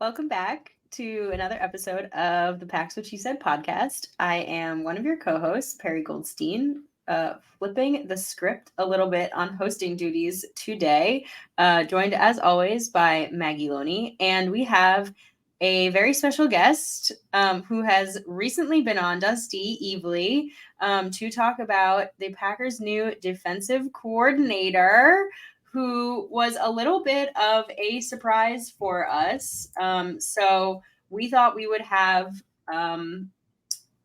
Welcome back to another episode of the Pax What She Said podcast. I am one of your co-hosts, Perry Goldstein, flipping the script a little bit on hosting duties today, joined as always by Maggie Loney. And we have a very special guest who has recently been on, Dusty Evely, to talk about the Packers' new defensive coordinator, who was a little bit of a surprise for us. So we thought we would have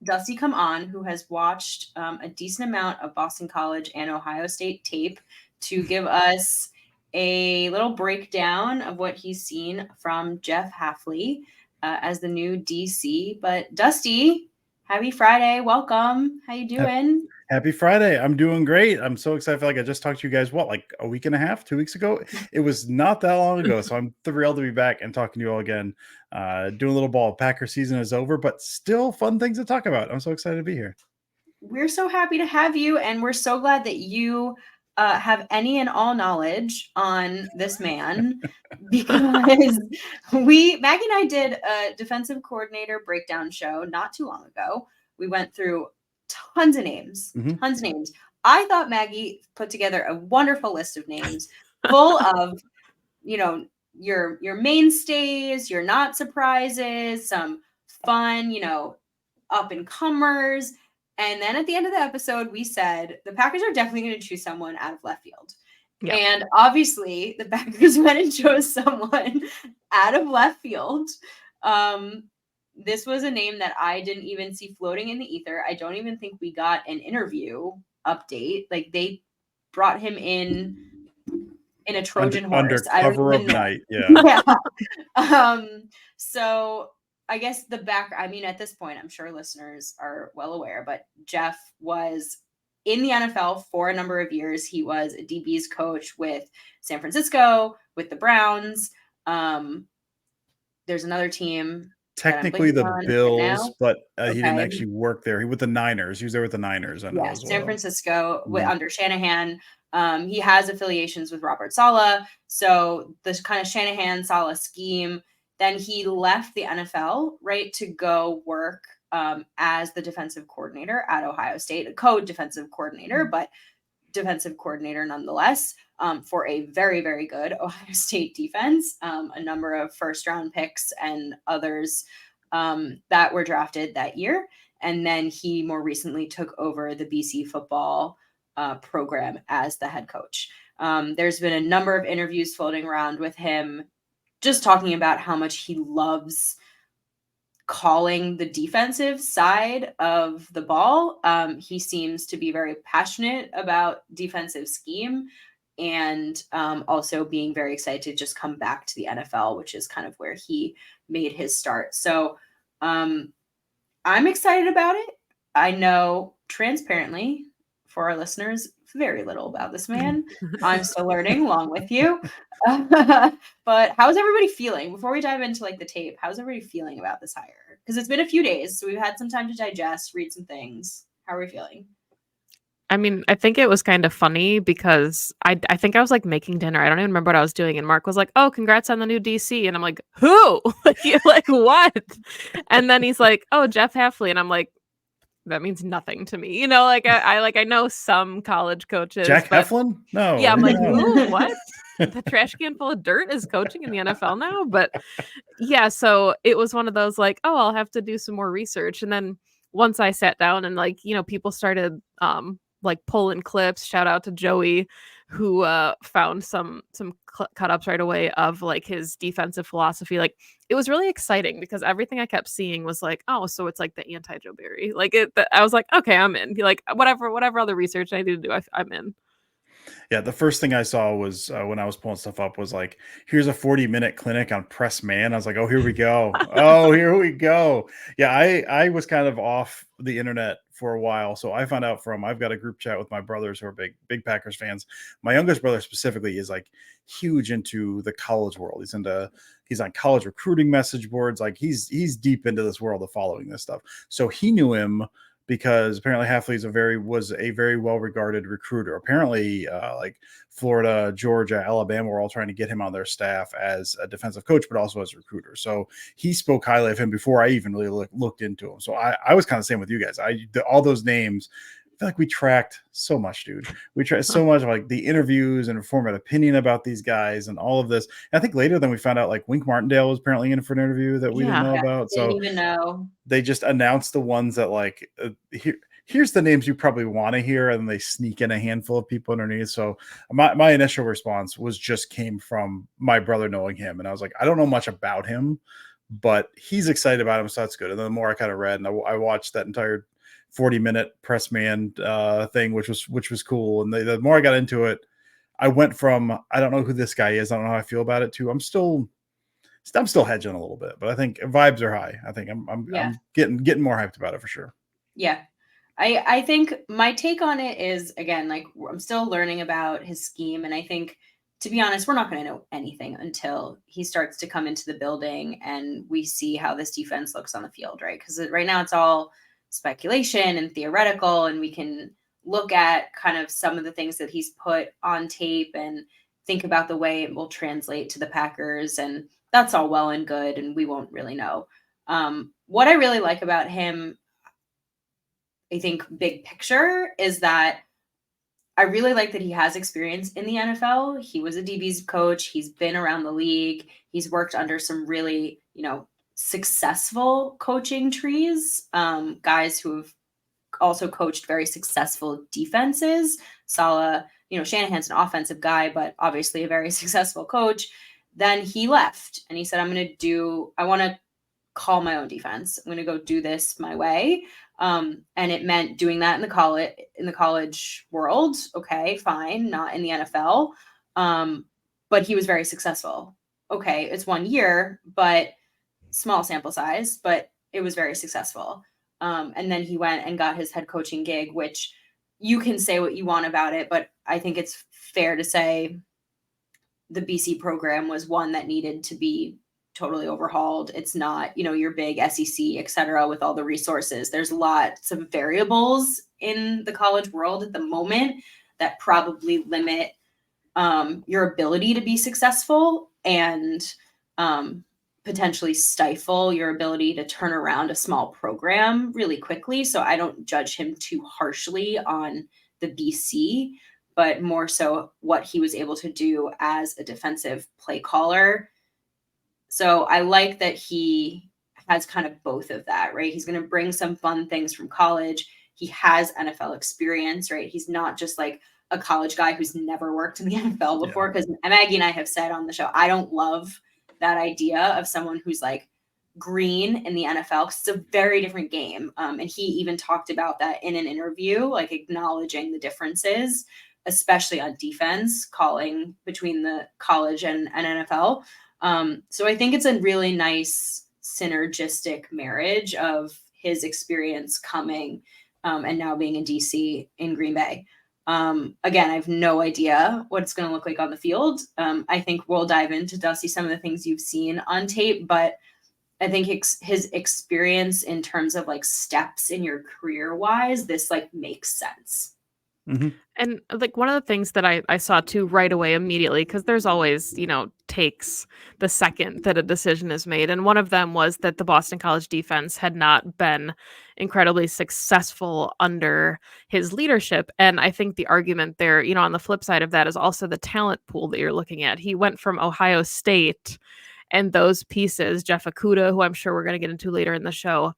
Dusty come on, who has watched a decent amount of Boston College and Ohio State tape, to give us a little breakdown of what he's seen from Jeff Hafley as the new DC. But Dusty, happy Friday. Welcome. How you doing? Happy Friday. I'm doing great. I'm so excited. I feel like I just talked to you guys, like a week and a half, 2 weeks ago? It was not that long ago. So I'm thrilled to be back and talking to you all again. Doing a little ball. Packer season is over, but still fun things to talk about. I'm so excited to be here. We're so happy to have you, and we're so glad that you have any and all knowledge on this man, because Maggie and I did a defensive coordinator breakdown show not too long ago. We went through tons of names. I thought Maggie put together a wonderful list of names full of, your mainstays, your not surprises, some fun, up and comers. And then at the end of the episode, we said the Packers are definitely going to choose someone out of left field. Yeah. And obviously the Packers went and chose someone out of left field. This was a name that I didn't even see floating in the ether. I don't even think we got an interview update. Like, they brought him in a Trojan horse. Under cover of night. Yeah. So I guess at this point, I'm sure listeners are well aware, but Jeff was in the NFL for a number of years. He was a DB's coach with San Francisco, with the Browns. There's another team. Technically the Bills, but he didn't actually work there. He with the Niners. He was there with the Niners. I know as well. San Francisco under Shanahan. He has affiliations with Robert Saleh. So this kind of Shanahan-Saleh scheme. Then he left the NFL, right, to go work as the defensive coordinator at Ohio State, a co-defensive coordinator, but defensive coordinator nonetheless, for a very, very good Ohio State defense, a number of first-round picks and others that were drafted that year. And then he more recently took over the BC football program as the head coach. There's been a number of interviews floating around with him, just talking about how much he loves calling the defensive side of the ball. He seems to be very passionate about defensive scheme, and also being very excited to just come back to the NFL, which is kind of where he made his start. So I'm excited about it. I know, transparently, for our listeners, very little about this man. I'm still learning along with you. But how's everybody feeling? Before we dive into the tape, how's everybody feeling about this hire? Because it's been a few days, so we've had some time to digest, read some things. How are we feeling? I mean, I think it was kind of funny because I think I was making dinner. I don't even remember what I was doing. And Mark was like, "Oh, congrats on the new DC." And I'm like, "Who?" You're like, "What?" And then he's like, "Oh, Jeff Hafley." And I'm like, that means nothing to me. I know some college coaches. Jack Heflin? No. Yeah, I'm like, who? What? The trash can full of dirt is coaching in the NFL now? But yeah, so it was one of those I'll have to do some more research. And then once I sat down and people started pulling clips, shout out to Joey, who found some cut-ups right away of his defensive philosophy. It was really exciting because everything I kept seeing was oh, so it's the anti-Joe Barry. I was like, okay, I'm in. Whatever other research I need to do, I'm in. Yeah, the first thing I saw was when I was pulling stuff up was here's a 40-minute clinic on press man. I was like, oh, here we go. Here we go. Yeah, I was kind of off the internet for a while. So I found out I've got a group chat with my brothers who are big Packers fans. My youngest brother specifically is huge into the college world. He's on college recruiting message boards. He's deep into this world of following this stuff. So he knew him because apparently Hafley was a very well regarded recruiter. Apparently, like Florida, Georgia, Alabama were all trying to get him on their staff as a defensive coach, but also as a recruiter. So he spoke highly of him before I even really looked into him. So I was kind of the same with you guys. All those names, I feel like we tracked so much, dude. We tracked so much of like the interviews and form an opinion about these guys and all of this. And I think later then we found out like Wink Martindale was apparently in for an interview that we didn't know about. Didn't So even know. they just announced the ones that like here's the names you probably want to hear, and then they sneak in a handful of people underneath. So my initial response came from my brother knowing him, and I was like, I don't know much about him, but he's excited about him, so that's good. And then the more I kind of read, and I watched that entire 40-minute press man thing, which was cool. And the more I got into it, I went from I don't know who this guy is, I don't know how I feel about it, to I'm still hedging a little bit, but I think vibes are high. I think I'm getting more hyped about it for sure. Yeah. I think my take on it is, again, like I'm still learning about his scheme. And I think, to be honest, we're not going to know anything until he starts to come into the building and we see how this defense looks on the field, right? Because right now it's all speculation and theoretical, and we can look at kind of some of the things that he's put on tape and think about the way it will translate to the Packers. And that's all well and good, and we won't really know. What I really like about him, I think big picture, is that I really like that he has experience in the NFL. He was a DB's coach. He's been around the league. He's worked under some really, successful coaching trees, guys who have also coached very successful defenses. Saleh, Shanahan's an offensive guy, but obviously a very successful coach. Then he left and he said, I want to call my own defense. I'm going to go do this my way. And it meant doing that in the college world. Okay, fine. Not in the NFL. But he was very successful. Okay. It's 1 year, but small sample size, but it was very successful. And then he went and got his head coaching gig, which you can say what you want about it, but I think it's fair to say the BC program was one that needed to be totally overhauled. It's not, your big SEC, et cetera, with all the resources. There's lots of variables in the college world at the moment that probably limit your ability to be successful and potentially stifle your ability to turn around a small program really quickly. So I don't judge him too harshly on the BC, but more so what he was able to do as a defensive play caller. So I like that he has kind of both of that, right? He's going to bring some fun things from college. He has NFL experience, right? He's not just like a college guy who's never worked in the NFL before. Because Maggie and I have said on the show, I don't love that idea of someone who's like green in the NFL, because it's a very different game. And he even talked about that in an interview, like acknowledging the differences, especially on defense, calling between the college and NFL. So I think it's a really nice synergistic marriage of his experience coming and now being in DC in Green Bay. Again, I have no idea what it's going to look like on the field. I think we'll dive into, Dusty, some of the things you've seen on tape, but I think his experience in terms of like steps in your career wise, this like makes sense. Mm-hmm. And like one of the things that I saw too right away immediately, because there's always, takes the second that a decision is made. And one of them was that the Boston College defense had not been incredibly successful under his leadership. And I think the argument there, on the flip side of that is also the talent pool that you're looking at. He went from Ohio State and those pieces, Jeff Okudah, who I'm sure we're going to get into later in the show,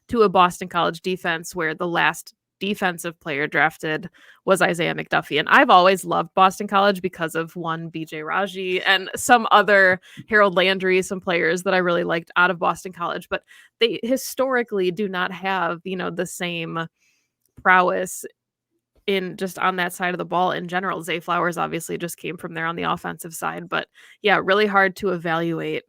to a Boston College defense where the last defensive player drafted was Isaiah McDuffie. And I've always loved Boston College because of one BJ Raji and some other Harold Landry, some players that I really liked out of Boston College, but they historically do not have, the same prowess in just on that side of the ball in general. Zay Flowers obviously just came from there on the offensive side, but yeah, really hard to evaluate.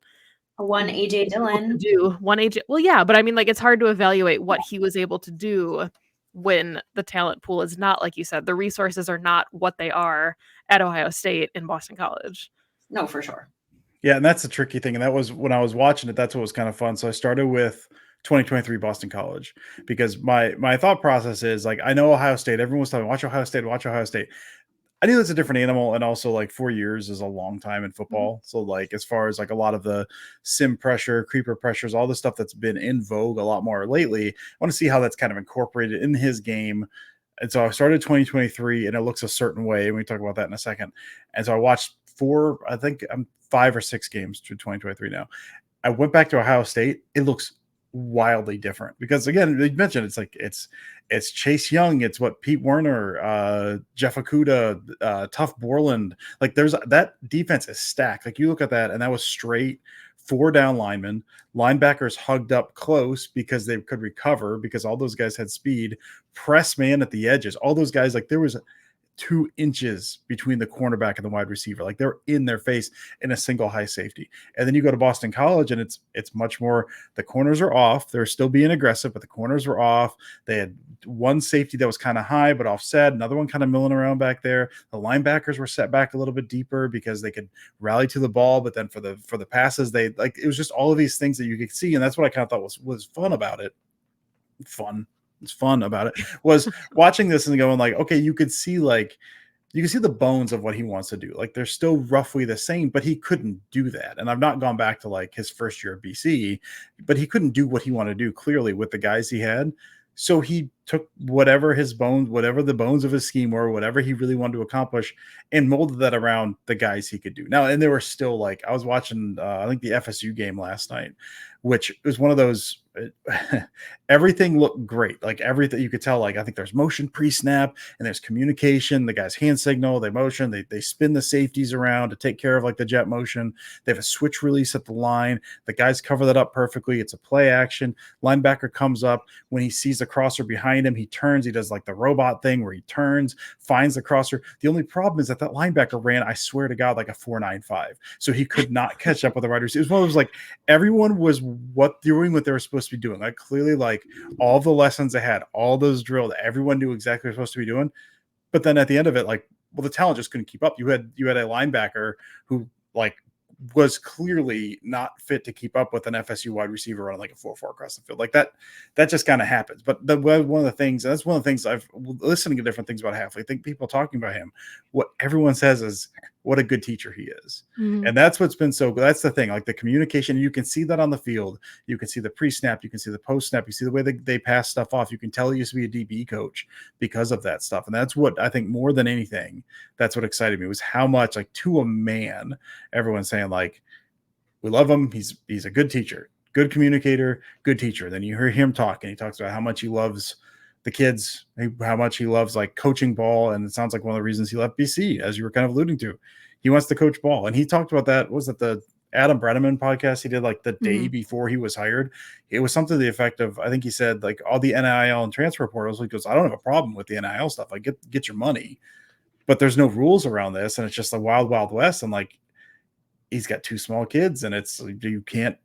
One AJ Dillon. Well, yeah, but I mean, like, it's hard to evaluate what he was able to do when the talent pool is not, like you said, the resources are not what they are at Ohio State and Boston College. No, for sure. Yeah, and that's the tricky thing. And that was when I was watching it, that's what was kind of fun. So I started with 2023 Boston College because my thought process is like I know Ohio State. Everyone was telling me, watch Ohio State, watch Ohio State. I knew that's a different animal, and also like 4 years is a long time in football. So like as far as like a lot of the sim pressure, creeper pressures, all the stuff that's been in vogue a lot more lately, I want to see how that's kind of incorporated in his game. And so I started 2023, and it looks a certain way. And we talk about that in a second. And so I watched I think I'm 5 or 6 games through 2023 now. I went back to Ohio State. It looks wildly different because again, you mentioned it's Chase Young, it's what Pete Werner, Jeff Okuda, Tough Borland. Like there's that defense is stacked. Like you look at that, and that was straight 4 down linemen, linebackers hugged up close because they could recover because all those guys had speed, press man at the edges, all those guys, like there was 2 inches between the cornerback and the wide receiver. Like they're in their face in a single high safety. And then you go to Boston College, and it's much more, the corners are off. They're still being aggressive, but the corners were off. They had one safety that was kind of high, but offset, another one kind of milling around back there. The linebackers were set back a little bit deeper because they could rally to the ball, but then for the passes, they like, it was just all of these things that you could see. And that's what I kind of thought was fun about it. It's fun about it was watching this and going like, okay, you could see the bones of what he wants to do. Like they're still roughly the same, but he couldn't do that. And I've not gone back to like his first year of BC, but he couldn't do what he wanted to do clearly with the guys he had. So he took whatever the bones of his scheme were, whatever he really wanted to accomplish, and molded that around the guys he could do. Now, and they were still like, I was watching, I think the FSU game last night, which was one of those, everything looked great. Like everything you could tell, like, I think there's motion pre-snap and there's communication. The guys hand signal, they motion, they spin the safeties around to take care of like the jet motion. They have a switch release at the line. The guys cover that up perfectly. It's a play action. Linebacker comes up when he sees the crosser behind him. He turns, he does like the robot thing where he turns, finds the crosser. The only problem is that linebacker ran, I swear to God, like a 4.95. So he could not catch up with the wide receivers. It was one of those, like, everyone was doing what they were supposed to be doing. Like clearly, like all the lessons they had, all those drilled, everyone knew exactly what they're supposed to be doing. But then at the end of it, like, well, the talent just couldn't keep up. You had a linebacker who like was clearly not fit to keep up with an FSU wide receiver running like a 4.4 across the field. Like that just kind of happens. But one of the things, that's one of the things I've listening to different things about Hafley. I think people talking about him, what everyone says is what a good teacher he is. Mm-hmm. And that's what's been so good. That's the thing, like the communication, you can see that on the field. You can see the pre-snap, you can see the post-snap, you see the way they pass stuff off. You can tell he used to be a DB coach because of that stuff. And that's what I think more than anything, that's what excited me, was how much, like, to a man, everyone's saying like, we love him. He's a good teacher, good communicator, good teacher. Then you hear him talk, and he talks about how much he loves the kids, how much he loves like coaching ball. And it sounds like one of the reasons he left BC, as you were kind of alluding to, he wants to coach ball. And he talked about that. Was it the Adam Brenneman podcast he did like the day before he was hired? It was something to the effect of, I think he said, like, all the NIL and transfer portals, he goes, I don't have a problem with the NIL stuff. Like get your money, but there's no rules around this. And it's just the wild, wild west. And like, he's got 2 small kids, and it's,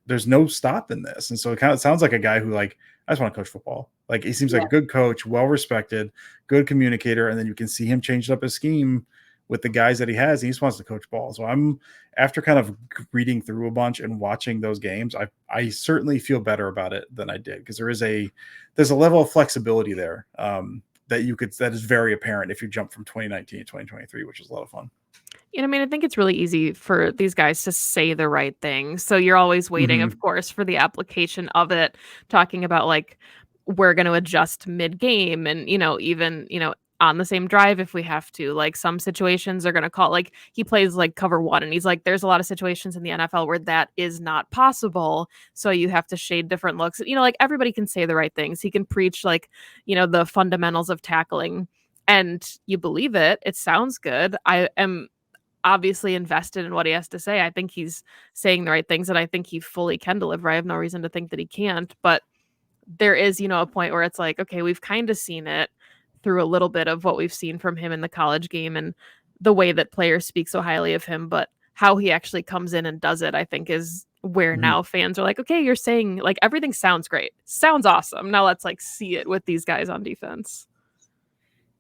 there's no stopping this. And so it kind of sounds like a guy who, like, I just want to coach football. Like, he seems like a good coach, well-respected, good communicator. And then you can see him change up his scheme with the guys that he has. He just wants to coach ball. So I'm, after kind of reading through a bunch and watching those games, I certainly feel better about it than I did. Cause there's a level of flexibility there that is very apparent if you jump from 2019 to 2023, which is a lot of fun. I mean, I think it's really easy for these guys to say the right thing. So you're always waiting, of course, for the application of it, talking about like, we're going to adjust mid-game and, even, on the same drive if we have to. Like, some situations are going to call, like, he plays like cover 1, and he's like, there's a lot of situations in the NFL where that is not possible. So you have to shade different looks. Like, everybody can say the right things. He can preach like, the fundamentals of tackling, and you believe it. It sounds good. I am obviously invested in what he has to say. I think he's saying the right things, and I think he fully can deliver. I have no reason to think that he can't, but there is, a point where it's like, okay, we've kind of seen it through a little bit of what we've seen from him in the college game and the way that players speak so highly of him, but how he actually comes in and does it, I think, is where now fans are like, okay, you're saying, like, everything sounds great. Sounds awesome. Now let's like see it with these guys on defense.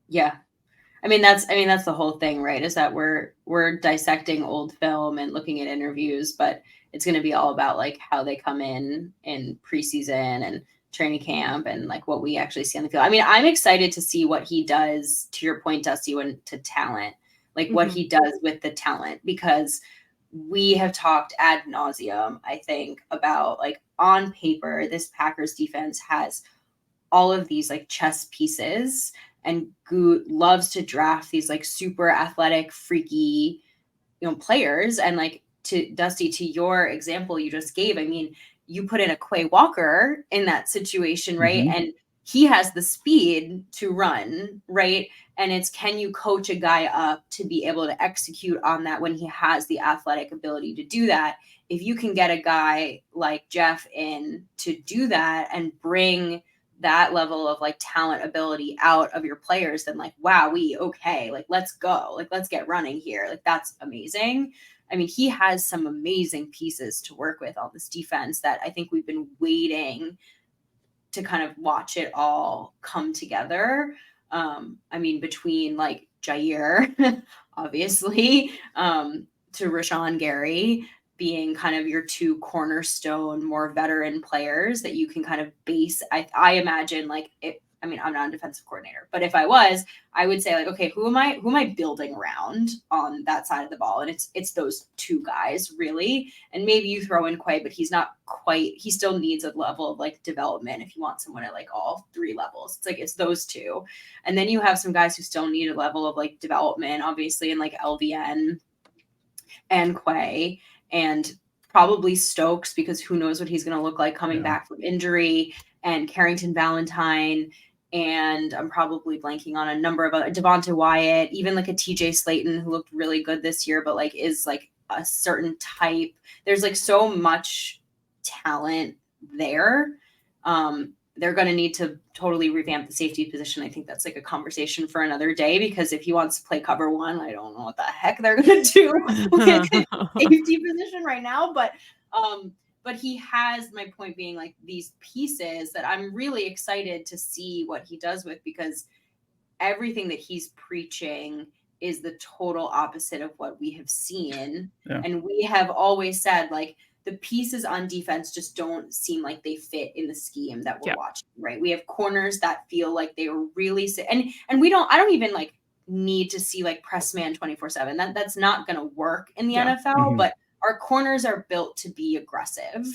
Yeah. I mean, that's the whole thing, right? Is that we're dissecting old film and looking at interviews, but it's going to be all about like how they come in preseason and training camp and like what we actually see on the field. I mean, I'm excited to see what he does, to your point, Dusty, when to talent, like what he does with the talent, because we have talked ad nauseum, I think, about like on paper, this Packers defense has all of these like chess pieces, and Goot loves to draft these like super athletic, freaky, players. And like, to Dusty, to your example you just gave, I mean, you put in a Quay Walker in that situation, right? Mhm. And he has the speed to run, right? And it's, can you coach a guy up to be able to execute on that when he has the athletic ability to do that? If you can get a guy like Jeff in to do that and bring that level of like talent ability out of your players, then like, wow, okay, like let's go, like let's get running here, like that's amazing. I mean, he has some amazing pieces to work with on this defense that I think we've been waiting to kind of watch it all come together. I mean, between like Jair, obviously, to Rashawn Gary being kind of your two cornerstone, more veteran players that you can kind of base. I imagine like it. I mean, I'm not a defensive coordinator, but if I was, I would say like, okay, who am I building around on that side of the ball? And it's those two guys really. And maybe you throw in Quay, but he's not quite, he still needs a level of like development if you want someone at like all three levels. It's like, it's those two. And then you have some guys who still need a level of like development, obviously, in like LVN and Quay, and probably Stokes, because who knows what he's going to look like coming back from injury, and Carrington Valentine. And I'm probably blanking on a number of other, Devonta Wyatt, even like a TJ Slayton who looked really good this year, but like is like a certain type. There's like so much talent there. They're going to need to totally revamp the safety position. I think that's like a conversation for another day, because if he wants to play cover one, I don't know what the heck they're going to do with his safety position right now. But he has, my point being, like these pieces that I'm really excited to see what he does with, because everything that he's preaching is the total opposite of what we have seen. Yeah. And we have always said, like, the pieces on defense just don't seem like they fit in the scheme that we're watching, right? We have corners that feel like they were really, and I don't even like need to see like press man 24/7. That's not going to work in the NFL, but our corners are built to be aggressive,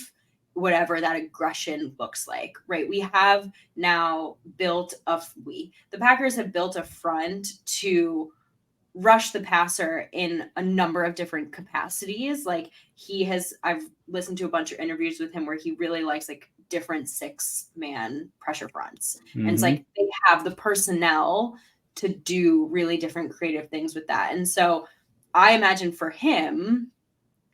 whatever that aggression looks like, right? We have now built the Packers have built a front to rush the passer in a number of different capacities. Like I've listened to a bunch of interviews with him where he really likes like different 6-man pressure fronts. And it's like they have the personnel to do really different creative things with that. And so I imagine for him,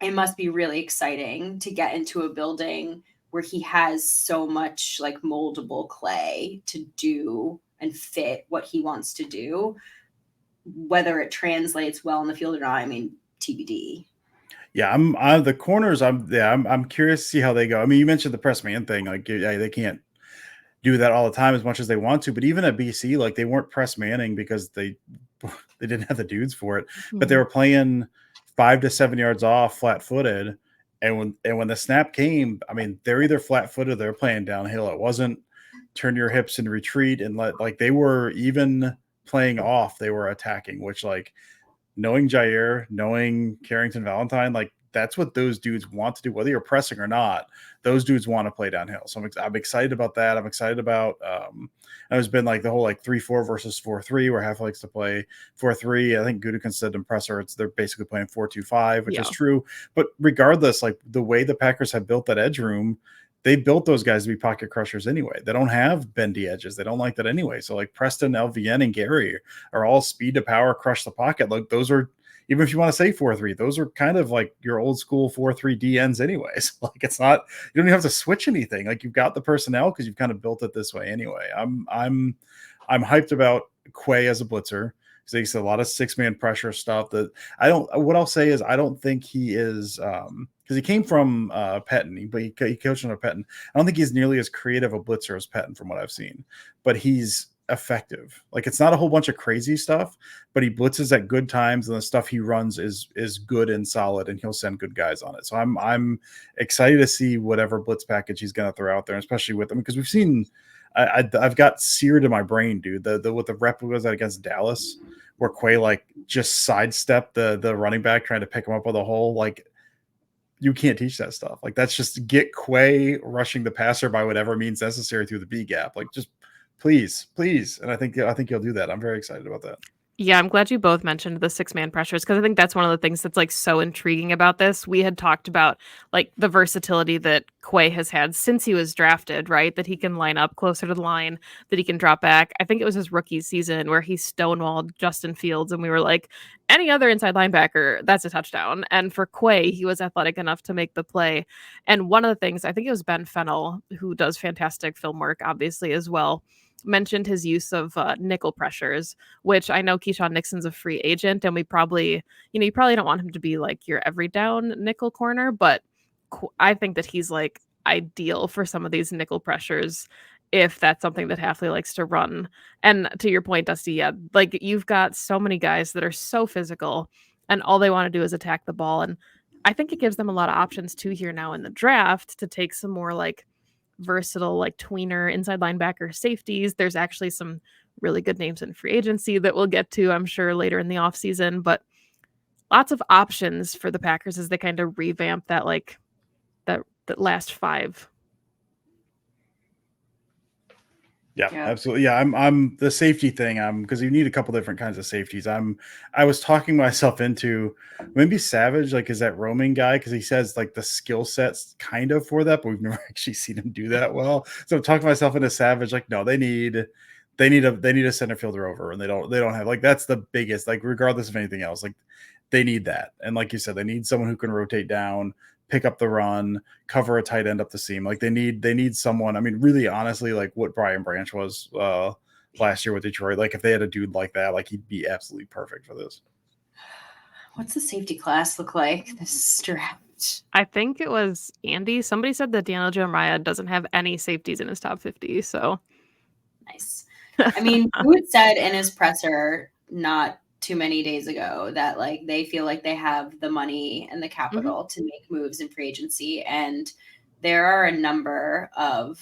it must be really exciting to get into a building where he has so much like moldable clay to do and fit what he wants to do. Whether it translates well in the field or not, I mean, TBD. Yeah, I'm the corners. I'm curious to see how they go. I mean, you mentioned the press man thing. Like, they can't do that all the time as much as they want to. But even at BC, like they weren't press manning because they didn't have the dudes for it. But they were playing 5 to 7 yards off, flat-footed. And when the snap came, I mean, they're either flat-footed, they're playing downhill. It wasn't turn your hips and retreat and they were even playing off. They were attacking, which like knowing Jair, knowing Carrington Valentine, like that's what those dudes want to do, whether you're pressing or not. Those dudes want to play downhill. So I'm excited about that. I'm excited about there's been like the whole like 3-4 versus 4-3 where Hafley likes to play 4-3. I think Gutekunst said in presser they're basically playing 4-2-5, which is true. But regardless, like the way the Packers have built that edge room, they built those guys to be pocket crushers anyway. They don't have bendy edges. They don't like that anyway. So like Preston, LVN, and Gary are all speed to power, crush the pocket. Like those are, even if you want to say 4-3, those are kind of like your old school 4-3 DNs anyways. Like it's not, you don't even have to switch anything. Like you've got the personnel because you've kind of built it this way anyway. I'm hyped about Quay as a blitzer. Because he's a lot of 6-man pressure stuff that what I'll say is I don't think he is because he came from Pettin, but he coached under Pettin. I don't think he's nearly as creative a blitzer as Pettin from what I've seen, but he's effective. Like it's not a whole bunch of crazy stuff, but he blitzes at good times, and the stuff he runs is good and solid, and he'll send good guys on it. So I'm excited to see whatever blitz package he's going to throw out there, especially with them, because we've seen. I've got seared in my brain, dude. The what the rep was that against Dallas, where Quay like just sidestepped the running back trying to pick him up with a hole. Like you can't teach that stuff. Like that's just get Quay rushing the passer by whatever means necessary through the B gap. Like just please. And I think you'll do that. I'm very excited about that. Yeah, I'm glad you both mentioned the 6-man pressures, because I think that's one of the things that's like so intriguing about this. We had talked about like the versatility that Quay has had since he was drafted, right? That he can line up closer to the line, that he can drop back. I think it was his rookie season where he stonewalled Justin Fields, and we were like, any other inside linebacker, that's a touchdown. And for Quay, he was athletic enough to make the play. And one of the things, I think it was Ben Fennell, who does fantastic film work, obviously, as well, mentioned his use of nickel pressures, which I know Keyshawn Nixon's a free agent, and we probably, you probably don't want him to be like your every down nickel corner, but I think that he's like ideal for some of these nickel pressures if that's something that Hafley likes to run. And to your point, Dusty, yeah, like you've got so many guys that are so physical and all they want to do is attack the ball. And I think it gives them a lot of options too here now in the draft to take some more like versatile like tweener inside linebacker safeties. There's actually some really good names in free agency that we'll get to, I'm sure, later in the offseason, but lots of options for the Packers as they kind of revamp that like that last 5. Yeah, absolutely. Yeah, I'm the safety thing. Because you need a couple different kinds of safeties. I was talking myself into maybe Savage, like is that roaming guy, because he says like the skill sets kind of for that, but we've never actually seen him do that well. So I'm talking myself into Savage. Like no, they need a center fielder over, and they don't have like that's the biggest, like regardless of anything else, like they need that. And like you said, they need someone who can rotate down, pick up the run, cover a tight end up the seam. Like they need someone. I mean, really, honestly, like what Brian Branch was last year with Detroit. Like if they had a dude like that, like he'd be absolutely perfect for this. What's the safety class look like this draft? I think it was Andy. Somebody said that Daniel Jeremiah doesn't have any safeties in his top 50. So nice. I mean, Boot said in his presser not too many days ago that like they feel like they have the money and the capital to make moves in free agency, and there are a number of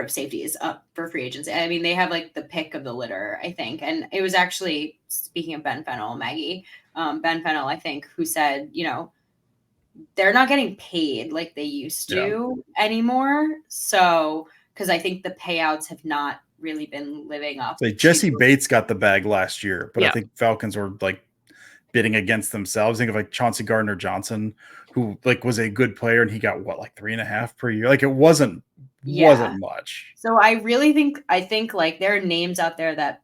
safeties up for free agency. I mean, they have like the pick of the litter, I think. And it was actually, speaking of Ben Fennell, Maggie, Ben Fennell, I think, who said, they're not getting paid like they used to anymore. So, because I think the payouts have not really been living up. Like Jesse Bates got the bag last year, but I think Falcons were like bidding against themselves. Think of like Chauncey Gardner-Johnson, who like was a good player, and he got what, like 3.5 per year. Like it wasn't much. So I think like there are names out there that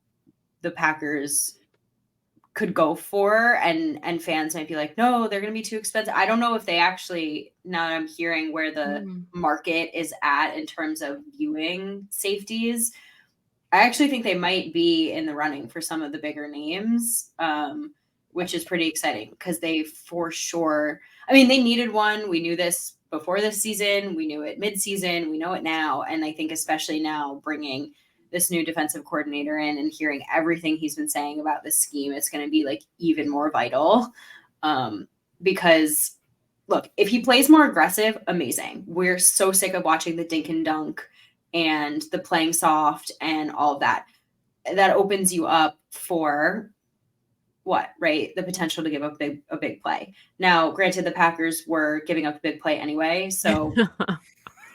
the Packers could go for, and fans might be like, no, they're going to be too expensive. I don't know if they actually, now that I'm hearing where the market is at in terms of viewing safeties, I actually think they might be in the running for some of the bigger names, which is pretty exciting because they for sure, I mean, they needed one. We knew this before this season. We knew it mid-season. We know it now. And I think especially now bringing this new defensive coordinator in and hearing everything he's been saying about this scheme, it's going to be like even more vital. Because look, if he plays more aggressive, amazing. We're so sick of watching the dink and dunk and the playing soft and all of that. That opens you up for what, right? The potential to give up a big play. Now, granted, the Packers were giving up the big play anyway, so it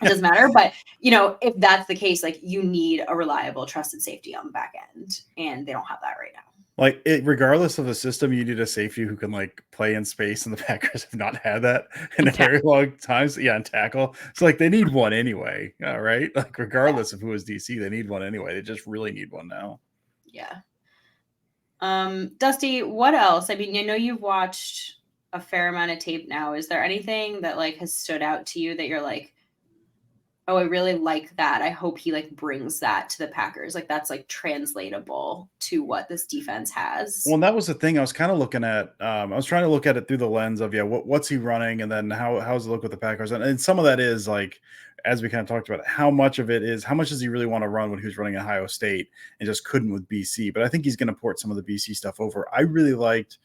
doesn't matter. But, if that's the case, like you need a reliable, trusted safety on the back end, and they don't have that right now. Like regardless of the system, you need a safety who can like play in space, and the Packers have not had that in a very long time. So, and tackle. So like they need one anyway, right? Like regardless of who is DC, they need one anyway. They just really need one now. Yeah. Dusty, what else? I mean, I know you've watched a fair amount of tape now. Is there anything that like has stood out to you that you're like, oh, I really like that. I hope he like brings that to the Packers. Like that's like translatable to what this defense has. Well, and that was the thing I was kind of looking at. I was trying to look at it through the lens of, what's he running? And then how's it look with the Packers? And some of that is like, as we kind of talked about, how much does he really want to run when he was running Ohio State and just couldn't with BC? But I think he's going to port some of the BC stuff over. I really liked.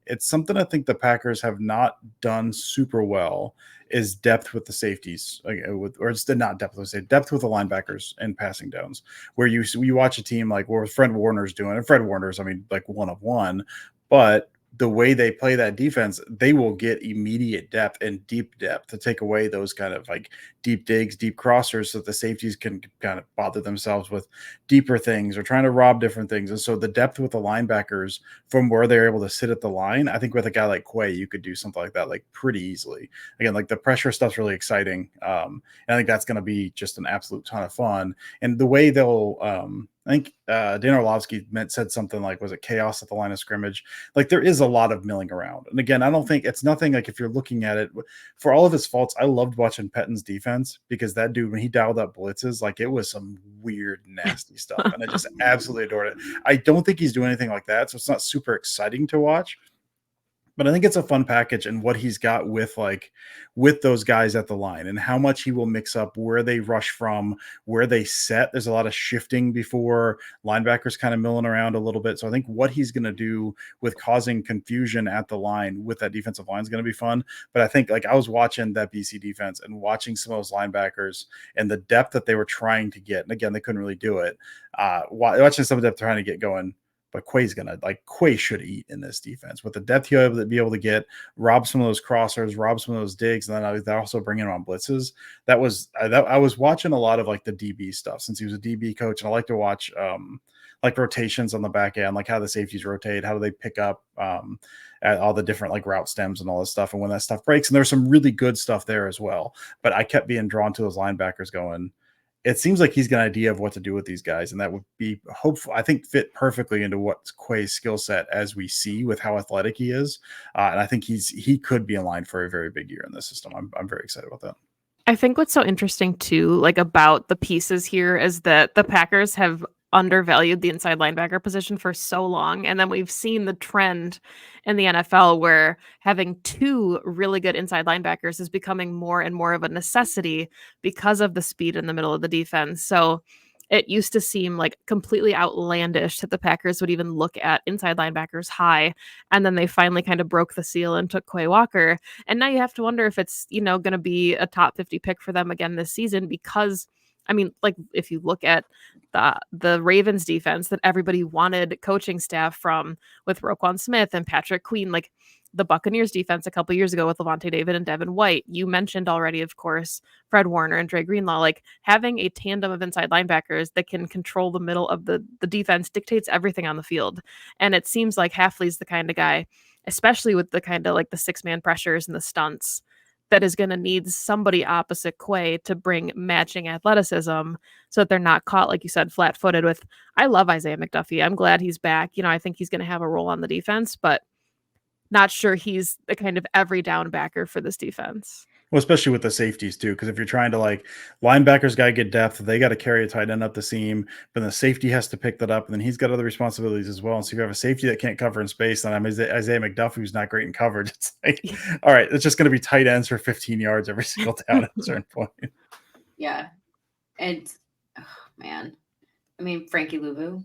It's something I think the Packers have not done super well is depth with the safeties, or it's not depth with the linebackers and passing downs. Where you watch a team like what Fred Warner's doing, and Fred Warner's, I mean, like one of one, but the way they play that defense, they will get immediate depth and deep depth to take away those kind of like deep digs, deep crossers, so that the safeties can kind of bother themselves with deeper things or trying to rob different things. And so the depth with the linebackers from where they're able to sit at the line, I think with a guy like Quay, you could do something like that like pretty easily. Again, like the pressure stuff's really exciting. And I think that's going to be just an absolute ton of fun. And the way they'll, I think Dan Orlovsky said something like, was it chaos at the line of scrimmage? Like there is a lot of milling around. And again, I don't think it's nothing like if you're looking at it for all of his faults. I loved watching Pettin's defense because that dude, when he dialed up blitzes, like it was some weird, nasty stuff. And I just absolutely adored it. I don't think he's doing anything like that. So it's not super exciting to watch. But I think it's a fun package and what he's got with those guys at the line and how much he will mix up where they rush from, where they set. There's a lot of shifting before linebackers kind of milling around a little bit. So I think what he's going to do with causing confusion at the line with that defensive line is going to be fun. But I think like I was watching that BC defense and watching some of those linebackers and the depth that they were trying to get. And again, they couldn't really do it. Watching some of the depth trying to get going. But Quay should eat in this defense with the depth he'll be able to get, rob some of those crossers, rob some of those digs, and then they also bring in on blitzes. I was watching a lot of like the DB stuff since he was a DB coach, and I like to watch like rotations on the back end, like how the safeties rotate, how do they pick up at all the different like route stems and all this stuff, and when that stuff breaks. And there's some really good stuff there as well. But I kept being drawn to those linebackers going, it seems like he's got an idea of what to do with these guys, and that would be hopeful. I think fit perfectly into what Quay's skill set as we see with how athletic he is, and I think he could be in line for a very big year in this system. I'm very excited about that. I think what's so interesting too, like about the pieces here, is that the Packers have undervalued the inside linebacker position for so long, and then we've seen the trend in the NFL where having two really good inside linebackers is becoming more and more of a necessity because of the speed in the middle of the defense. So it used to seem like completely outlandish that the Packers would even look at inside linebackers high, and then they finally kind of broke the seal and took Quay Walker. And now you have to wonder if it's, going to be a top 50 pick for them again this season, because I mean, like if you look at the Ravens defense that everybody wanted coaching staff from with Roquan Smith and Patrick Queen, like the Buccaneers defense a couple years ago with Levante David and Devin White. You mentioned already, of course, Fred Warner and Dre Greenlaw. Like having a tandem of inside linebackers that can control the middle of the defense dictates everything on the field. And it seems like Hafley's the kind of guy, especially with the kind of like the 6-man pressures and the stunts, that is going to need somebody opposite Quay to bring matching athleticism so that they're not caught, like you said, flat-footed with, I love Isaiah McDuffie. I'm glad he's back. I think he's going to have a role on the defense, but not sure he's the kind of every down backer for this defense. Well, especially with the safeties too, because if you're trying to like linebackers got to get depth, they got to carry a tight end up the seam, but the safety has to pick that up, and then he's got other responsibilities as well. And so if you have a safety that can't cover in space, then I'm Isaiah McDuffie, who's not great in coverage. It's like, all right, it's just going to be tight ends for 15 yards every single down at a certain point. Yeah, and man, I mean Frankie Louvu.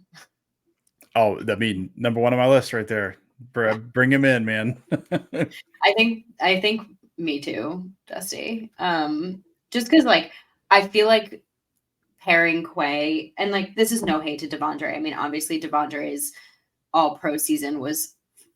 Oh, I mean number one on my list right there. Bring him in, man. I think. Me too, Dusty. Just because, like, I feel like pairing Quay, and like, this is no hate to Devondre. I mean, obviously, Devondre's all-pro season was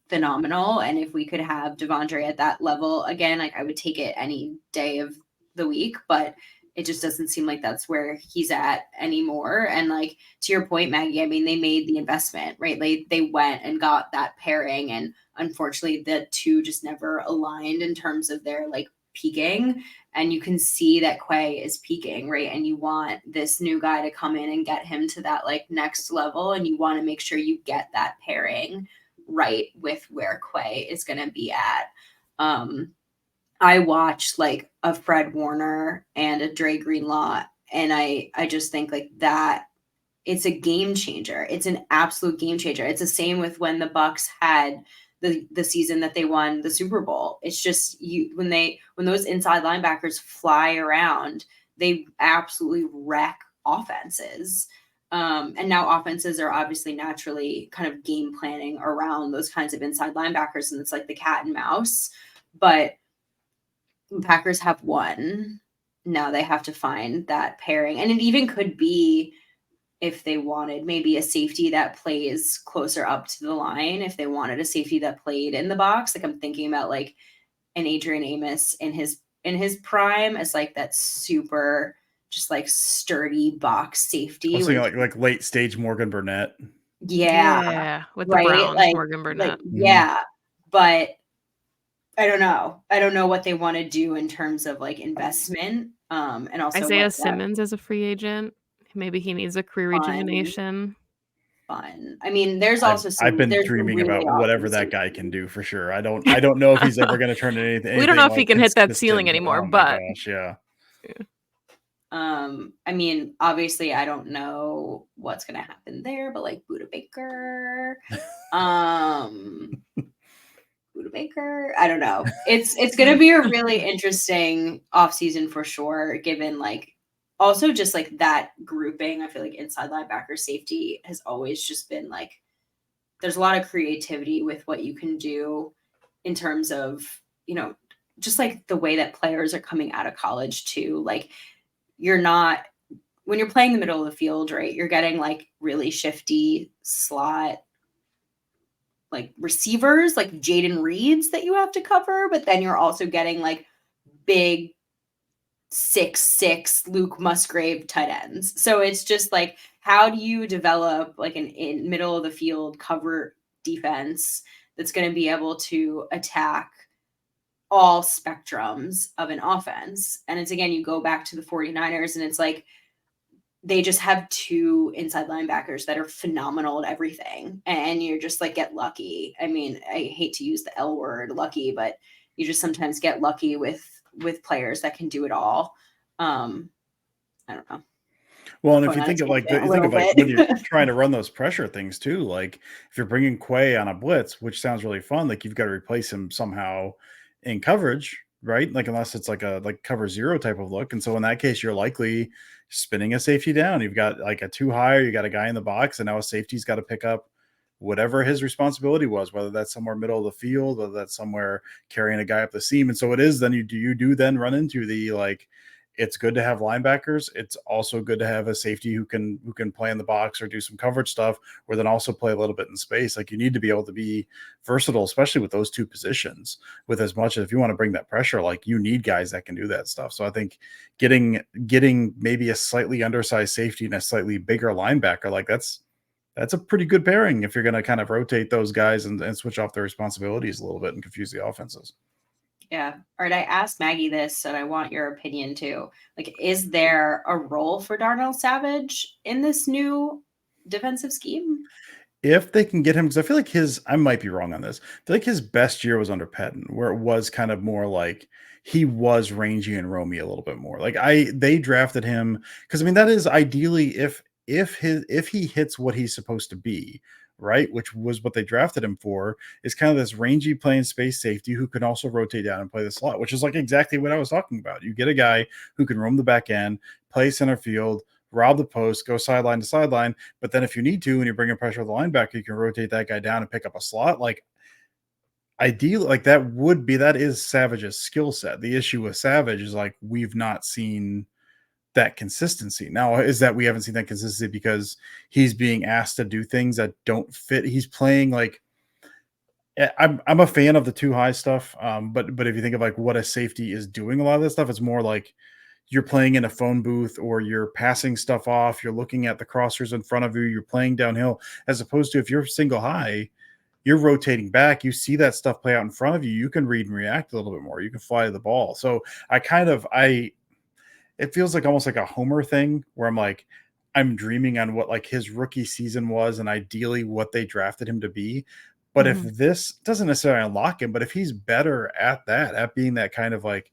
phenomenal, and if we could have Devondre at that level again, like, I would take it any day of the week. But it just doesn't seem like that's where he's at anymore. And like, to your point, Maggie, I mean, they made the investment, right? They went and got that pairing, and unfortunately the two just never aligned in terms of their like peaking. And you can see that Quay is peaking, right? And you want this new guy to come in and get him to that like next level. And you want to make sure you get that pairing right with where Quay is going to be at. I watched like a Fred Warner and a Dre Greenlaw, and I just think like that it's a game changer. It's an absolute game changer. It's the same with when the Bucks had the season that they won the Super Bowl. It's just when those inside linebackers fly around, they absolutely wreck offenses. And now offenses are obviously naturally kind of game planning around those kinds of inside linebackers, and it's like the cat and mouse. But Packers have one. Now they have to find that pairing. And it even could be, if they wanted, maybe a safety that plays closer up to the line, if they wanted a safety that played in the box. Like, I'm thinking about like an Adrian Amos in his prime as like that super just like sturdy box safety. I was thinking like late stage Morgan Burnett. Yeah. with the Right? Browns, Like, Morgan Burnett. yeah. But I don't know. I don't know what they want to do in terms of like investment. And also Isaiah Simmons as a free agent. Maybe he needs a career rejuvenation. Fun. I mean, there's also I've been there's dreaming really about awesome whatever that guy can do for sure. I don't know if he's ever going to turn into anything. We don't know if he like can hit that consistent, ceiling anymore, oh my but gosh, yeah. I mean, obviously I don't know what's gonna happen there, but like Buda Baker, Buda Baker, I don't know. It's gonna be a really interesting offseason for sure, given like also just like that grouping. I feel like inside linebacker safety has always just been like there's a lot of creativity with what you can do in terms of, you know, just like the way that players are coming out of college too. Like, you're not, when you're playing the middle of the field, right, you're getting like really shifty slot like receivers, like Jaden Reeds that you have to cover, but then you're also getting like big 6'6" Luke Musgrave tight ends. So it's just like, how do you develop like an in middle of the field cover defense that's going to be able to attack all spectrums of an offense? And it's, again, you go back to the 49ers and it's like they just have two inside linebackers that are phenomenal at everything, and you're just like, get lucky. I mean, I hate to use the L word, lucky, but you just sometimes get lucky with players that can do it all. I don't know. Well, and if you think of like when you're trying to run those pressure things too, like if you're bringing Quay on a blitz, which sounds really fun, like you've got to replace him somehow in coverage, right? Like unless it's like a cover zero type of look, and so in that case, you're likely spinning a safety down. You've got like a two higher, you got a guy in the box, and now a safety's got to pick up whatever his responsibility was, whether that's somewhere middle of the field, whether that's somewhere carrying a guy up the seam. And so it is then you do then run into the like, it's good to have linebackers. It's also good to have a safety who can play in the box or do some coverage stuff, or then also play a little bit in space. Like you need to be able to be versatile, especially with those two positions. With as much as if you want to bring that pressure, like you need guys that can do that stuff. So I think getting maybe a slightly undersized safety and a slightly bigger linebacker, like that's a pretty good pairing if you're going to kind of rotate those guys and switch off their responsibilities a little bit and confuse the offenses. Yeah. All right. I asked Maggie this, and I want your opinion too. Like, is there a role for Darnell Savage in this new defensive scheme? If they can get him, because I feel like I might be wrong on this. I feel like his best year was under Patton, where it was kind of more like he was rangy and roamy a little bit more. Like they drafted him because I mean that is ideally if he hits what he's supposed to be, right, which was what they drafted him for, is kind of this rangy playing space safety who can also rotate down and play the slot, which is like exactly what I was talking about. You get a guy who can roam the back end, play center field, rob the post, go sideline to sideline, but then if you need to, when you're bringing pressure with the linebacker, you can rotate that guy down and pick up a slot. Like ideally, like that is Savage's skill set. The issue with Savage is like we've not seen that consistency. Now, is that we haven't seen that consistency because he's being asked to do things that don't fit? He's playing like I'm a fan of the too high stuff, but if you think of like what a safety is doing, a lot of this stuff, it's more like you're playing in a phone booth or you're passing stuff off, you're looking at the crossers in front of you, you're playing downhill, as opposed to if you're single high, you're rotating back, you see that stuff play out in front of you, you can read and react a little bit more, you can fly the ball. So it feels like almost like a Homer thing where I'm like, I'm dreaming on what like his rookie season was and ideally what they drafted him to be. But if this doesn't necessarily unlock him, but if he's better at that, at being that kind of like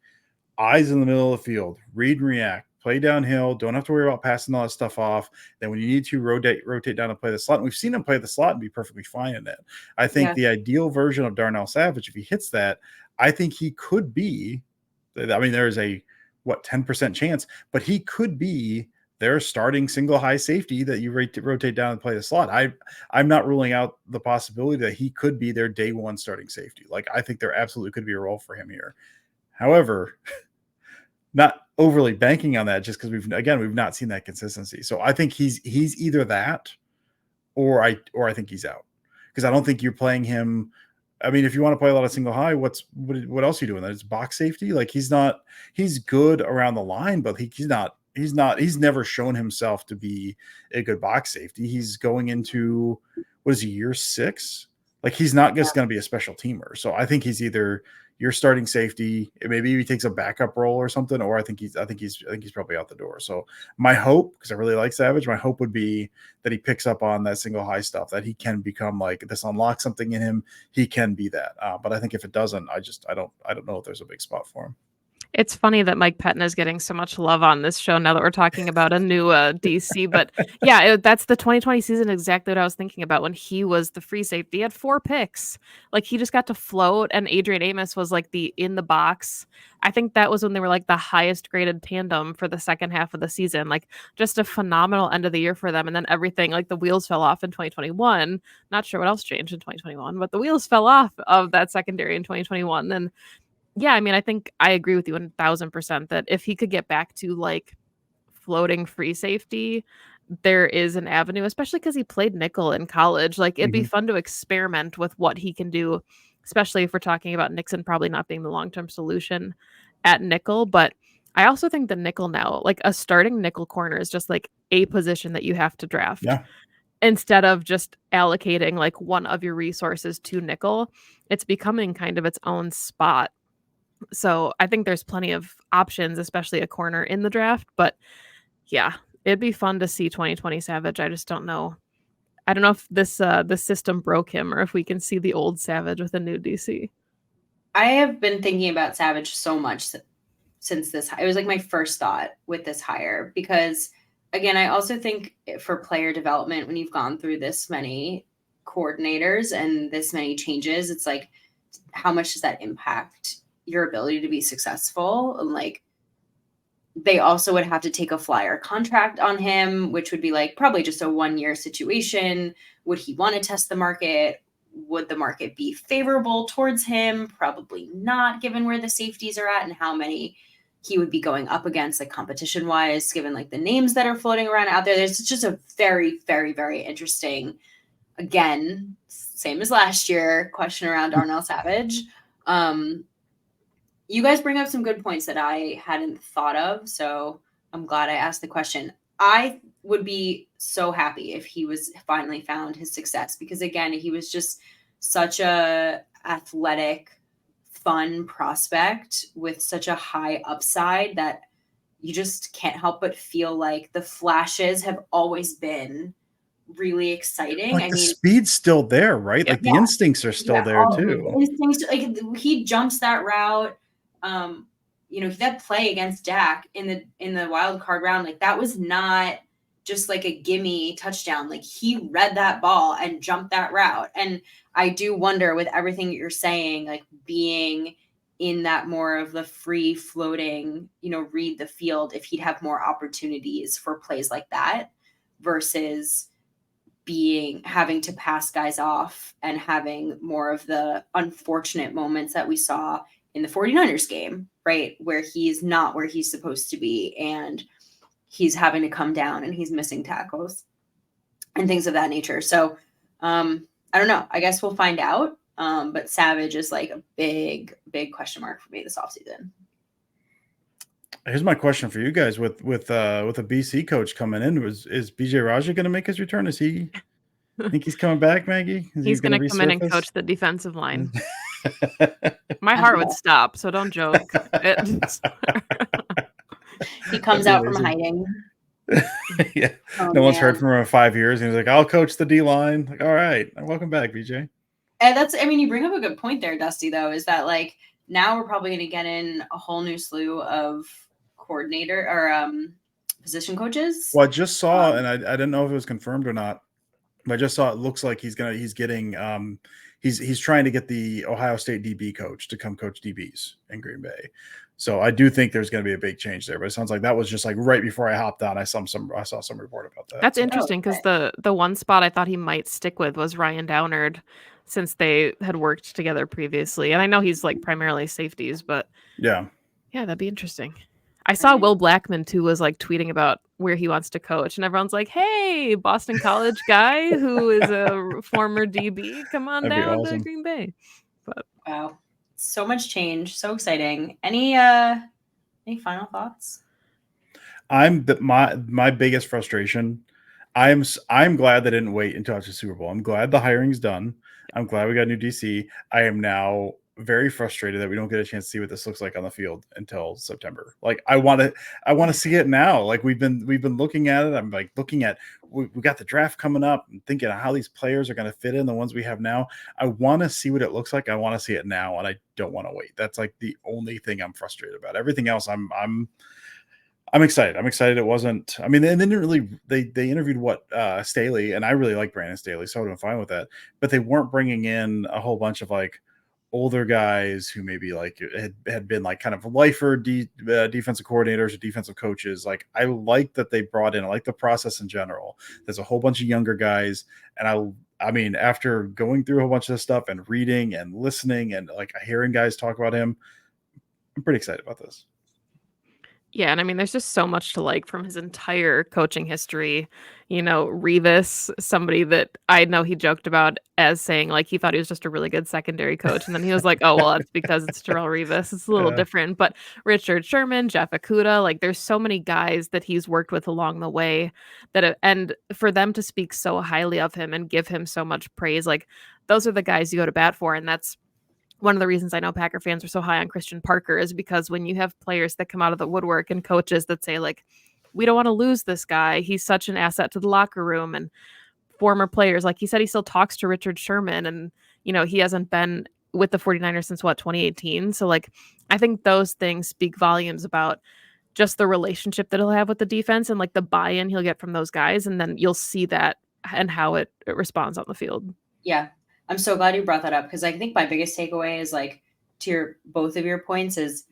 eyes in the middle of the field, read and react, play downhill, don't have to worry about passing all that stuff off. Then when you need to rotate down and play the slot, and we've seen him play the slot and be perfectly fine in it. I think the ideal version of Darnell Savage, if he hits that, I think he could be, I mean, there is a 10% chance, but he could be their starting single high safety that you rotate down and play the slot. I'm not ruling out the possibility that he could be their day one starting safety. Like, I think there absolutely could be a role for him here. However, not overly banking on that just because we've not seen that consistency. So I think he's either that or I think he's out, because I don't think you're playing him. I mean, if you want to play a lot of single high, what else are you doing? That is box safety. Like, he's good around the line, but he's never shown himself to be a good box safety. He's going into, what is he, year 6? Like, he's not just going to be a special teamer. So I think he's either your starting safety, maybe he takes a backup role or something, or I think he's probably out the door. So my hope, because I really like Savage, my hope would be that he picks up on that single high stuff, that he can become like this, unlock something in him. He can be that. But I think if it doesn't, I don't know if there's a big spot for him. It's funny that Mike Pettin is getting so much love on this show now that we're talking about a new DC. But yeah, that's the 2020 season, exactly what I was thinking about when he was the free safety. He had 4 picks. Like, he just got to float, and Adrian Amos was like the in the box. I think that was when they were like the highest graded tandem for the second half of the season. Like, just a phenomenal end of the year for them. And then everything, like, the wheels fell off in 2021. Not sure what else changed in 2021, but the wheels fell off of that secondary in 2021. And yeah, I mean, I think I agree with you 1000% that if he could get back to like floating free safety, there is an avenue, especially because he played nickel in college. Like, it'd be fun to experiment with what he can do, especially if we're talking about Nixon probably not being the long-term solution at nickel. But I also think the nickel now, like a starting nickel corner, is just like a position that you have to draft. Yeah. Instead of just allocating like one of your resources to nickel, it's becoming kind of its own spot. So I think there's plenty of options, especially a corner in the draft. But yeah, it'd be fun to see 2020 Savage. I just don't know. I don't know if this the system broke him or if we can see the old Savage with a new DC. I have been thinking about Savage so much since this. It was like my first thought with this hire, because again, I also think for player development, when you've gone through this many coordinators and this many changes, it's like, how much does that impact your ability to be successful? And like, they also would have to take a flyer contract on him, which would be like probably just a 1-year situation. Would he want to test the market? Would the market be favorable towards him? Probably not, given where the safeties are at and how many he would be going up against, like competition wise, given like the names that are floating around out there. There's just a very, very, very interesting, again, same as last year, question around Darnell Savage. You guys bring up some good points that I hadn't thought of, so I'm glad I asked the question. I would be so happy if he was finally found his success, because again, he was just such a athletic, fun prospect with such a high upside that you just can't help but feel like the flashes have always been really exciting. Like, the speed's still there, right? Like, the instincts are still there too. Instincts, like, he jumps that route. That play against Dak in the wild card round, like, that was not just like a gimme touchdown. Like, he read that ball and jumped that route. And I do wonder, with everything that you're saying, like being in that more of the free floating, read the field, if he'd have more opportunities for plays like that versus having to pass guys off and having more of the unfortunate moments that we saw in the 49ers game, right? Where he's not where he's supposed to be and he's having to come down and he's missing tackles and things of that nature. So I don't know. I guess we'll find out. But Savage is like a big, big question mark for me this offseason. Here's my question for you guys: with a BC coach coming in, is BJ Raja going to make his return? Is he? Think he's coming back, Maggie? He's going to come in and coach the defensive line. My heart would stop, so don't joke. He comes out from hiding. Yeah, no one's heard from him in 5 years, and he's like, "I'll coach the D line." Like, all right, welcome back, BJ. And you bring up a good point there, Dusty. Though, is that like now we're probably going to get in a whole new slew of coordinator or position coaches. Well, I just saw, and I didn't know if it was confirmed or not. I just saw it looks like he's getting he's trying to get the Ohio State DB coach to come coach DBs in Green Bay. So I do think there's going to be a big change there. But it sounds like that was just like right before I hopped on. I saw some report about that. That's So, interesting because the one spot I thought he might stick with was Ryan Downard, since they had worked together previously. And I know he's like primarily safeties, but yeah, that'd be interesting. I saw Will Blackman too was like tweeting about where he wants to coach, and everyone's like, "Hey, Boston College guy who is a former DB, come on That'd be down awesome. to Green Bay." But wow, so much change, so exciting. Any final thoughts? My biggest frustration. I'm glad they didn't wait until after the Super Bowl. I'm glad the hiring's done. I'm glad we got a new DC. I am now very frustrated that we don't get a chance to see what this looks like on the field until September. Like I want to see it now. Like we've been looking at it. I'm like looking at we got the draft coming up and thinking of how these players are going to fit in the ones we have now. I want to see what it looks like. I want to see it now, and I don't want to wait. That's like the only thing I'm frustrated about. Everything else I'm excited. I'm excited. It wasn't. I mean, they didn't really. They interviewed Staley, and I really like Brandon Staley, so I'm fine with that. But they weren't bringing in a whole bunch of like older guys who maybe like had been like kind of lifer defensive coordinators or defensive coaches. Like I like that they brought in. I like the process in general. There's a whole bunch of younger guys, and I mean, after going through a whole bunch of this stuff and reading and listening and like hearing guys talk about him, I'm pretty excited about this. yeah, and I mean, there's just so much to like from his entire coaching history. You know, Revis, somebody that I know he joked about as saying like he thought he was just a really good secondary coach, and then he was like, "Oh well, that's because it's Terrell Revis. It's a little different." But Richard Sherman, Jeff Okuda, like there's so many guys that he's worked with along the way and for them to speak so highly of him and give him so much praise, like those are the guys you go to bat for, and that's one of the reasons I know Packer fans are so high on Christian Parker is because when you have players that come out of the woodwork and coaches that say like, we don't want to lose this guy. He's such an asset to the locker room, and former players, like he said, he still talks to Richard Sherman, and, you know, he hasn't been with the 49ers since 2018. So like, I think those things speak volumes about just the relationship that he'll have with the defense and like the buy-in he'll get from those guys. And then you'll see that and how it responds on the field. Yeah. I'm so glad you brought that up because I think my biggest takeaway is like to both of your points is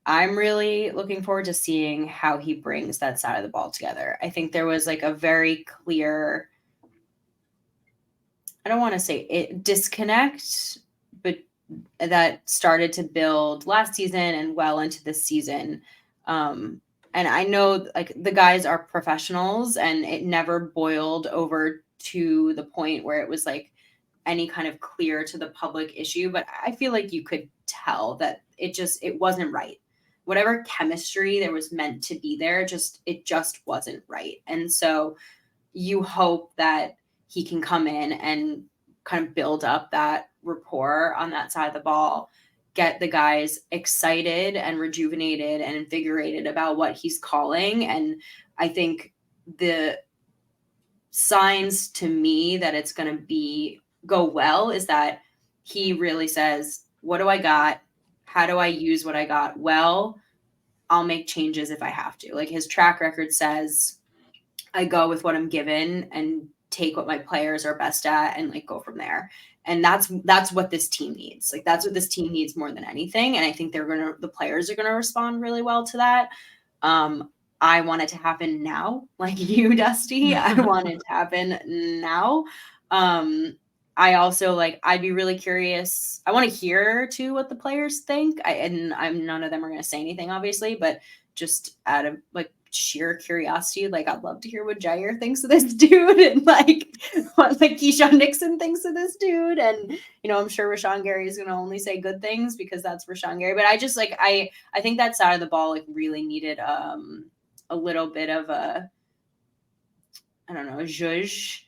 I'm really looking forward to seeing how he brings that side of the ball together. I think there was like a very clear, I don't want to say it disconnect, but that started to build last season and well into this season. And I know like the guys are professionals and it never boiled over to the point where it was like any kind of clear to the public issue, but I feel like you could tell that it wasn't right. Whatever chemistry there was meant to be there, it just wasn't right. And so you hope that he can come in and kind of build up that rapport on that side of the ball, get the guys excited and rejuvenated and invigorated about what he's calling. And I think the signs to me that it's going to go well is that he really says, what do I got? How do I use what I got? Well, I'll make changes if I have to. Like his track record says, I go with what I'm given and take what my players are best at and like go from there. And that's what this team needs. Like that's what this team needs more than anything. And I think the players are going to respond really well to that. I want it to happen now, like you, Dusty. I want it to happen now. I also I'd be really curious. I want to hear too what the players think. I'm none of them are going to say anything, obviously, but just out of like sheer curiosity, like I'd love to hear what Jair thinks of this dude and like what like Keyshawn Nixon thinks of this dude. And you know, I'm sure Rashawn Gary is going to only say good things because that's Rashawn Gary. But I just I think that side of the ball like really needed a little bit of a, I don't know, zhuzh.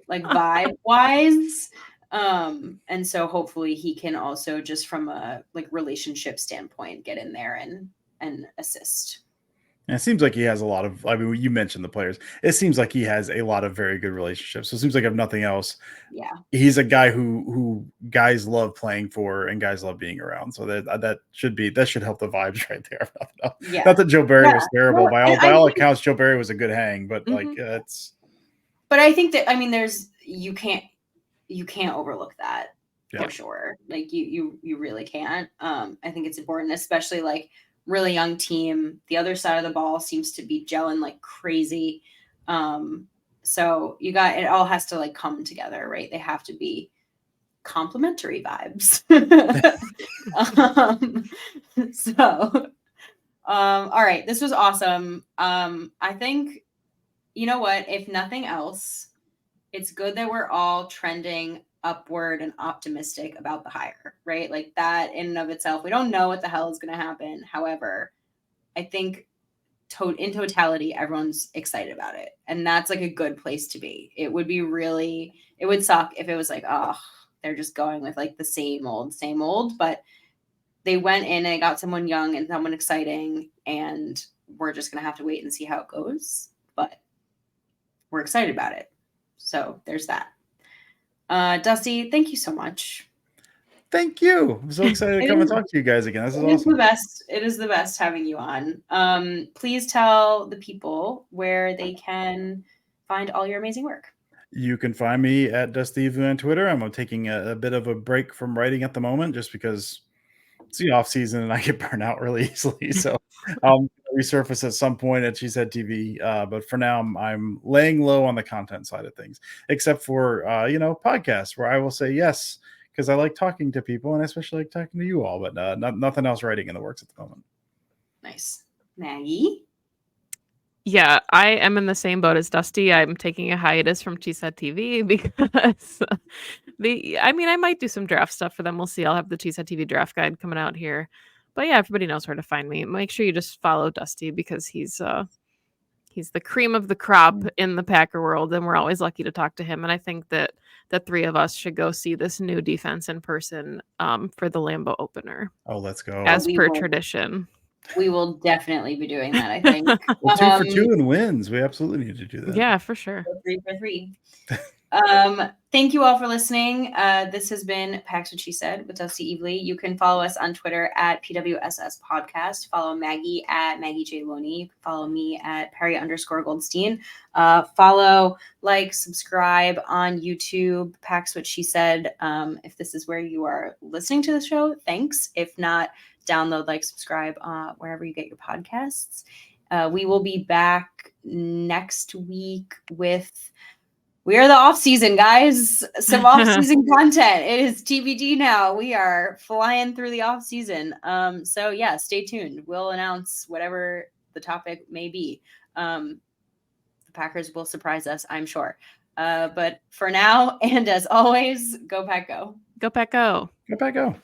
Like vibe wise. And so hopefully he can also just from a like relationship standpoint get in there and assist. And it seems like he has a lot of, I mean, you mentioned the players. It seems like he has a lot of very good relationships. So it seems like if nothing else, he's a guy who guys love playing for and guys love being around. So that should help the vibes right there. Yeah. Not that Joe Barry was terrible. Well, by all accounts, Joe Barry was a good hang, but like it's. But I think that, I mean, you can't overlook that for sure. Like you really can't. I think it's important, especially like really young team. The other side of the ball seems to be gelling like crazy. So you got, it all has to like come together, right? They have to be complementary vibes. All right, this was awesome. I think, you know what, if nothing else, it's good that we're all trending upward and optimistic about the hire, right? Like that in and of itself, we don't know what the hell is going to happen. However, I think in totality, everyone's excited about it. And that's like a good place to be. It would suck if it was like, oh, they're just going with like the same old, but they went in and they got someone young and someone exciting, and we're just going to have to wait and see how it goes. But we're excited about it. So there's that. Dusty, thank you so much. Thank you. I'm so excited to come and talk to you guys again. This is awesome. It is the best having you on. Please tell the people where they can find all your amazing work. You can find me at Dusty Vu on Twitter. I'm taking a bit of a break from writing at the moment just because it's the off season and I get burned out really easily. So I'll resurface at some point at She Said TV. But for now, I'm laying low on the content side of things, except for, podcasts where I will say yes, because I like talking to people and I especially like talking to you all, but nothing else writing in the works at the moment. Nice. Maggie? Yeah, I am in the same boat as Dusty. I'm taking a hiatus from She Said TV because I might do some draft stuff for them. We'll see. I'll have the She Said TV draft guide coming out here. But yeah, everybody knows where to find me. Make sure you just follow Dusty because he's the cream of the crop in the Packer world, and we're always lucky to talk to him. And I think that the three of us should go see this new defense in person for the Lambeau opener. Oh, let's go. As per tradition. We will definitely be doing that, I think. Well, 2 for 2 and wins. We absolutely need to do that. Yeah, for sure. 3 for 3. Thank you all for listening. This has been Pax What She Said with Dusty Evely. You can follow us on Twitter at PWSS Podcast. Follow Maggie at Maggie J. Loney. You can follow me at Perry_Goldstein. Follow, like, subscribe on YouTube, Pax What She Said. If this is where you are listening to the show, thanks. If not, download, like, subscribe wherever you get your podcasts. We will be back next week with... We are the off season, guys. Some off season content. It is TBD now. We are flying through the off season. So yeah, stay tuned. We'll announce whatever the topic may be. The Packers will surprise us, I'm sure. But for now, and as always, go Pack Go. Go Pack Go. Go Pack Go.